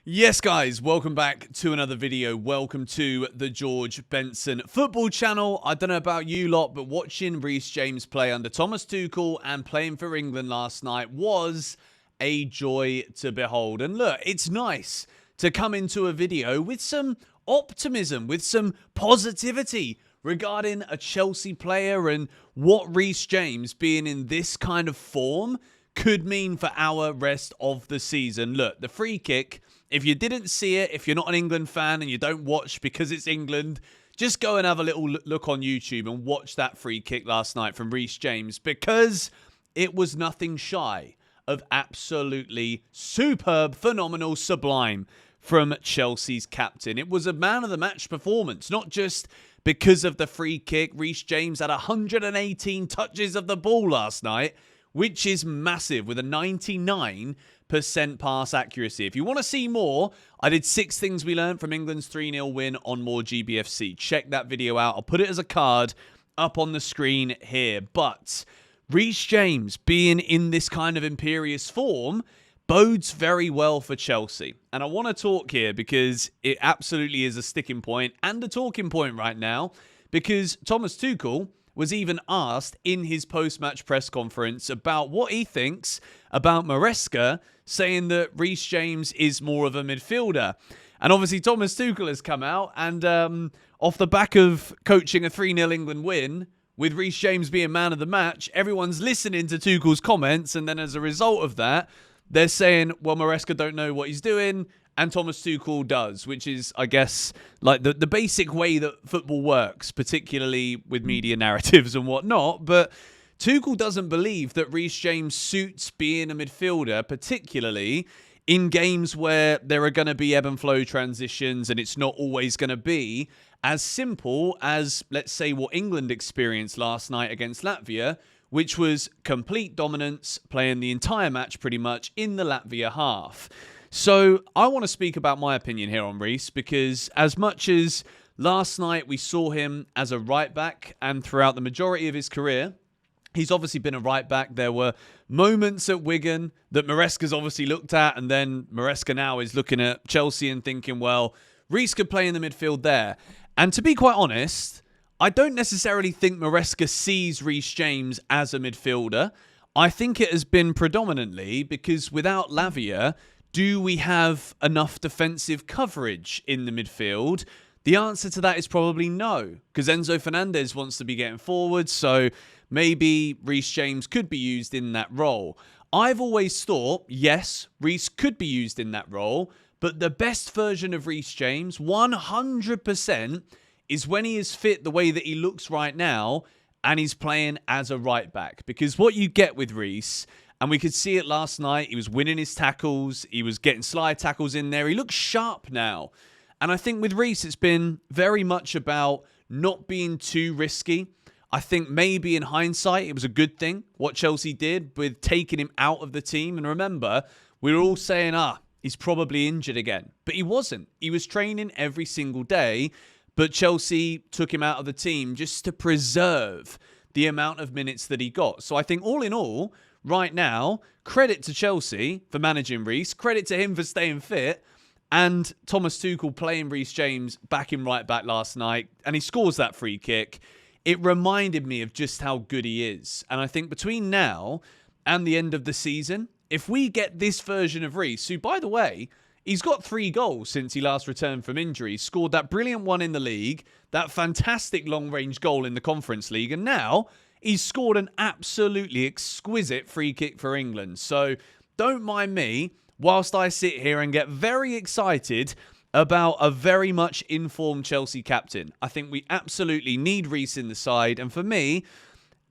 Yes, guys, welcome back to another video. Welcome to the George Benson football channel. I don't know about you lot, but watching Reece James play under Thomas Tuchel and playing for England last night was a joy to behold. And look, it's nice to come into a video with some optimism, with some positivity regarding a Chelsea player and what Reece James being in this kind of form could mean for our rest of the season. Look, the free kick, if you didn't see it, if you're not an England fan and you don't watch because it's England, just go and have a little look on YouTube and watch that free kick last night from Reece James, because it was nothing shy of absolutely superb, phenomenal, sublime from Chelsea's captain. It was a man of the match performance, not just because of the free kick. Reece James had 118 touches of the ball last night, which is massive, with a 99% pass accuracy. If you want to see more, I did 6 things we learned from England's 3-0 win on More GBFC. Check that video out. I'll put it as a card up on the screen here. But Reece James being in this kind of imperious form bodes very well for Chelsea. And I want to talk here because it absolutely is a sticking point and a talking point right now, because Thomas Tuchel was even asked in his post-match press conference about what he thinks about Maresca, saying that Reece James is more of a midfielder. And obviously Thomas Tuchel has come out and off the back of coaching a 3-0 England win, with Reece James being man of the match, everyone's listening to Tuchel's comments, and then as a result of that, they're saying, well, Maresca don't know what he's doing, and Thomas Tuchel does, which is, I guess, like the basic way that football works, particularly with media narratives and whatnot. But Tuchel doesn't believe that Reece James suits being a midfielder, particularly in games where there are going to be ebb and flow transitions, and it's not always going to be as simple as, let's say, what England experienced last night against Latvia, which was complete dominance, playing the entire match pretty much in the Latvia half. So I want to speak about my opinion here on Reece, because as much as last night we saw him as a right back, and throughout the majority of his career, he's obviously been a right back. There were moments at Wigan that Maresca's obviously looked at, and then Maresca now is looking at Chelsea and thinking, well, Reece could play in the midfield there. And to be quite honest, I don't necessarily think Maresca sees Reece James as a midfielder. I think it has been predominantly because without Latvia, do we have enough defensive coverage in the midfield? The answer to that is probably no, because Enzo Fernandez wants to be getting forward, so maybe Reece James could be used in that role. I've always thought, yes, Reece could be used in that role, but the best version of Reece James, 100%, is when he is fit the way that he looks right now, and he's playing as a right back. Because what you get with Reece, and we could see it last night, he was winning his tackles, he was getting slide tackles in there, he looks sharp now. And I think with Reece, it's been very much about not being too risky. I think maybe in hindsight, it was a good thing what Chelsea did with taking him out of the team. And remember, we were all saying, he's probably injured again. But he wasn't. He was training every single day, but Chelsea took him out of the team just to preserve the amount of minutes that he got. So I think all in all, right now, credit to Chelsea for managing Reece, credit to him for staying fit, and Thomas Tuchel playing Reece James back in right back last night, and he scores that free kick. It reminded me of just how good he is. And I think between now and the end of the season, if we get this version of Reece, who, by the way, he's got 3 goals since he last returned from injury, scored that brilliant one in the league, that fantastic long-range goal in the Conference League, and now he's scored an absolutely exquisite free kick for England. So don't mind me whilst I sit here and get very excited about a very much informed Chelsea captain. I think we absolutely need Reece in the side. And for me,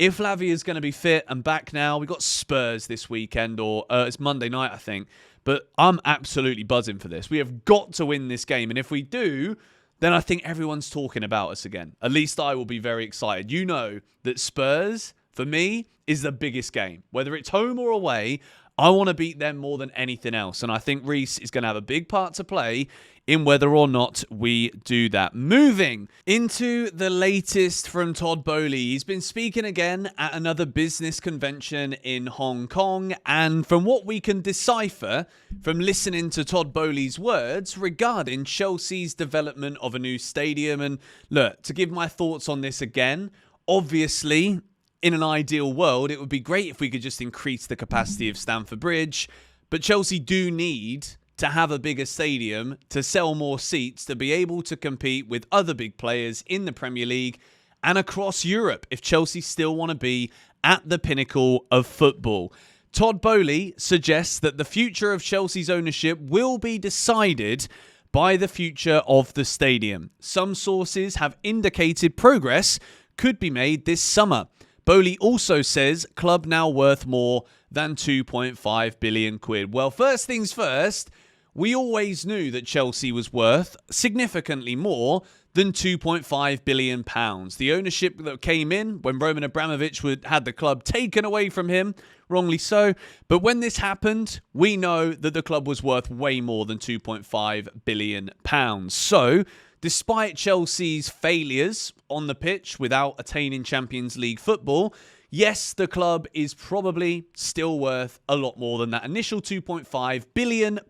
if Latvia is going to be fit and back now, we've got Spurs this weekend, or it's Monday night, I think. But I'm absolutely buzzing for this. We have got to win this game. And if we do, then I think everyone's talking about us again. At least I will be very excited. You know that Spurs, for me, is the biggest game. Whether it's home or away, I want to beat them more than anything else. And I think Reece is going to have a big part to play in whether or not we do that. Moving into the latest from Todd Boehly. He's been speaking again at another business convention in Hong Kong. And from what we can decipher from listening to Todd Boehly's words regarding Chelsea's development of a new stadium. And look, to give my thoughts on this again, obviously, in an ideal world, it would be great if we could just increase the capacity of Stamford Bridge. But Chelsea do need to have a bigger stadium to sell more seats to be able to compete with other big players in the Premier League and across Europe if Chelsea still want to be at the pinnacle of football. Todd Boehly suggests that the future of Chelsea's ownership will be decided by the future of the stadium. Some sources have indicated progress could be made this summer. Boehly also says club now worth more than 2.5 billion quid. Well, first things first, we always knew that Chelsea was worth significantly more than 2.5 billion pounds. The ownership that came in when Roman Abramovich had the club taken away from him, wrongly so. But when this happened, we know that the club was worth way more than 2.5 billion pounds. So, despite Chelsea's failures on the pitch without attaining Champions League football, yes, the club is probably still worth a lot more than that initial £2.5 billion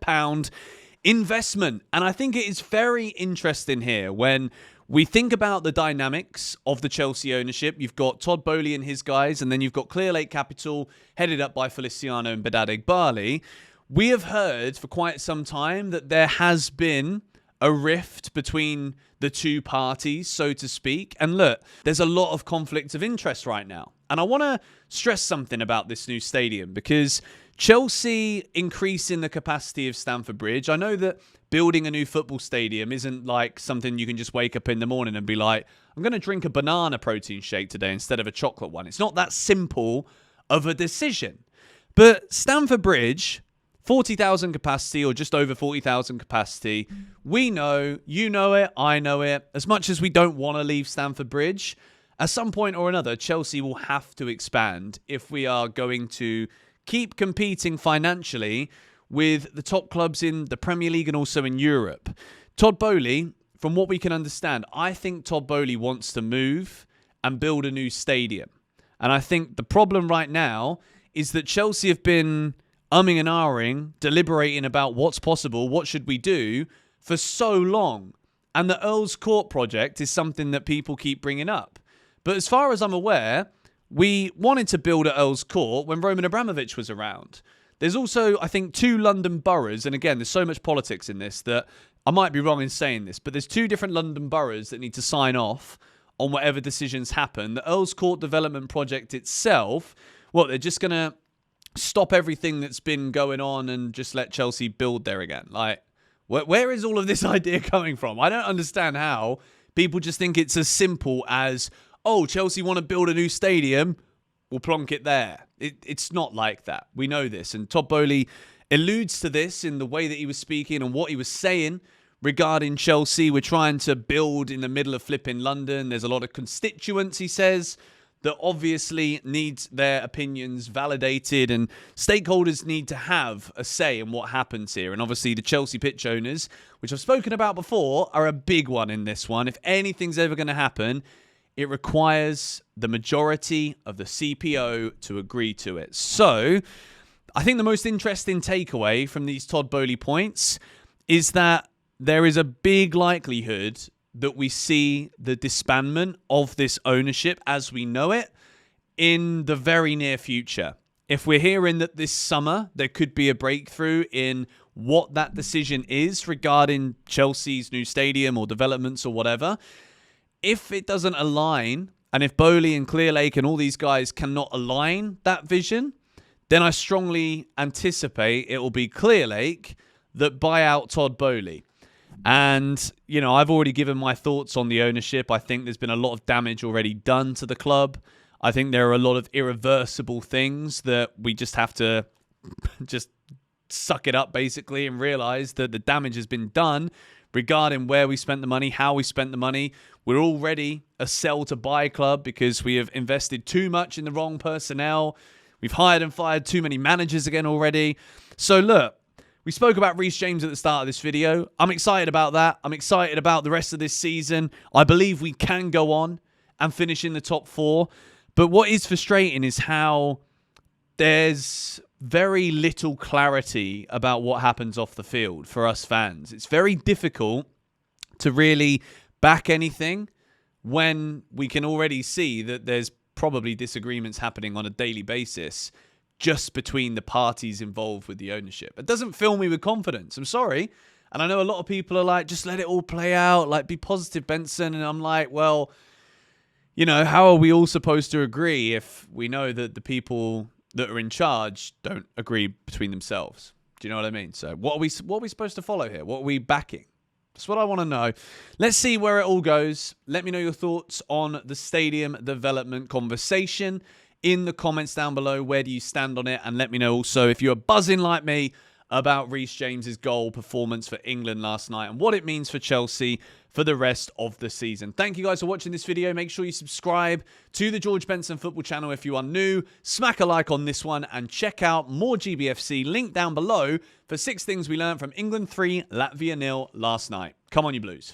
investment. And I think it is very interesting here when we think about the dynamics of the Chelsea ownership. You've got Todd Boehly and his guys, and then you've got Clearlake Capital, headed up by Feliciano and Badad Eghbali. We have heard for quite some time that there has been a rift between the two parties, so to speak. And look, there's a lot of conflict of interest right now. And I want to stress something about this new stadium because Chelsea increasing the capacity of Stamford Bridge. I know that building a new football stadium isn't like something you can just wake up in the morning and be like, I'm going to drink a banana protein shake today instead of a chocolate one. It's not that simple of a decision. But Stamford Bridge, 40,000 capacity or just over 40,000 capacity. We know, you know it, I know it. As much as we don't want to leave Stamford Bridge, at some point or another, Chelsea will have to expand if we are going to keep competing financially with the top clubs in the Premier League and also in Europe. Todd Boehly, from what we can understand, I think Todd Boehly wants to move and build a new stadium. And I think the problem right now is that Chelsea have been umming and ahhing, deliberating about what's possible, what should we do, for so long. And the Earl's Court project is something that people keep bringing up. But as far as I'm aware, we wanted to build at Earl's Court when Roman Abramovich was around. There's also, I think, 2 London boroughs, and again, there's so much politics in this that I might be wrong in saying this, but there's 2 different London boroughs that need to sign off on whatever decisions happen. The Earl's Court development project itself, well, they're just going to stop everything that's been going on and just let Chelsea build there again. Like, where is all of this idea coming from? I don't understand how people just think it's as simple as, oh, Chelsea want to build a new stadium, we'll plonk it there. It's not like that. We know this. And Todd Boehly alludes to this in the way that he was speaking and what he was saying regarding Chelsea. We're trying to build in the middle of flipping London. There's a lot of constituents, he says, that obviously needs their opinions validated, and stakeholders need to have a say in what happens here. And obviously the Chelsea pitch owners, which I've spoken about before, are a big one in this one. If anything's ever going to happen, it requires the majority of the CPO to agree to it. So I think the most interesting takeaway from these Todd Boehly points is that there is a big likelihood that we see the disbandment of this ownership as we know it in the very near future. If we're hearing that this summer there could be a breakthrough in what that decision is regarding Chelsea's new stadium or developments or whatever, if it doesn't align, and if Boehly and Clearlake and all these guys cannot align that vision, then I strongly anticipate it will be Clearlake that buy out Todd Boehly. And, you know, I've already given my thoughts on the ownership. I think there's been a lot of damage already done to the club. I think there are a lot of irreversible things that we just have to just suck it up, basically, and realize that the damage has been done regarding where we spent the money, how we spent the money. We're already a sell to buy club because we have invested too much in the wrong personnel. We've hired and fired too many managers again already. So look, we spoke about Reece James at the start of this video. I'm excited about that. I'm excited about the rest of this season. I believe we can go on and finish in the top 4. But what is frustrating is how there's very little clarity about what happens off the field for us fans. It's very difficult to really back anything when we can already see that there's probably disagreements happening on a daily basis just between the parties involved with the ownership. It doesn't fill me with confidence. I'm sorry. And I know a lot of people are like, just let it all play out. Like, be positive, Benson. And I'm like, well, you know, how are we all supposed to agree if we know that the people that are in charge don't agree between themselves? Do you know what I mean? So what are we supposed to follow here? What are we backing? That's what I want to know. Let's see where it all goes. Let me know your thoughts on the stadium development conversation in the comments down below. Where do you stand on it? And let me know also if you're buzzing like me about Reece James's goal performance for England last night and what it means for Chelsea for the rest of the season. Thank you guys for watching this video. Make sure you subscribe to the George Benson Football channel if you are new. Smack a like on this one and check out more GBFC. Link down below for 6 things we learned from England 3, Latvia 0 last night. Come on, you Blues.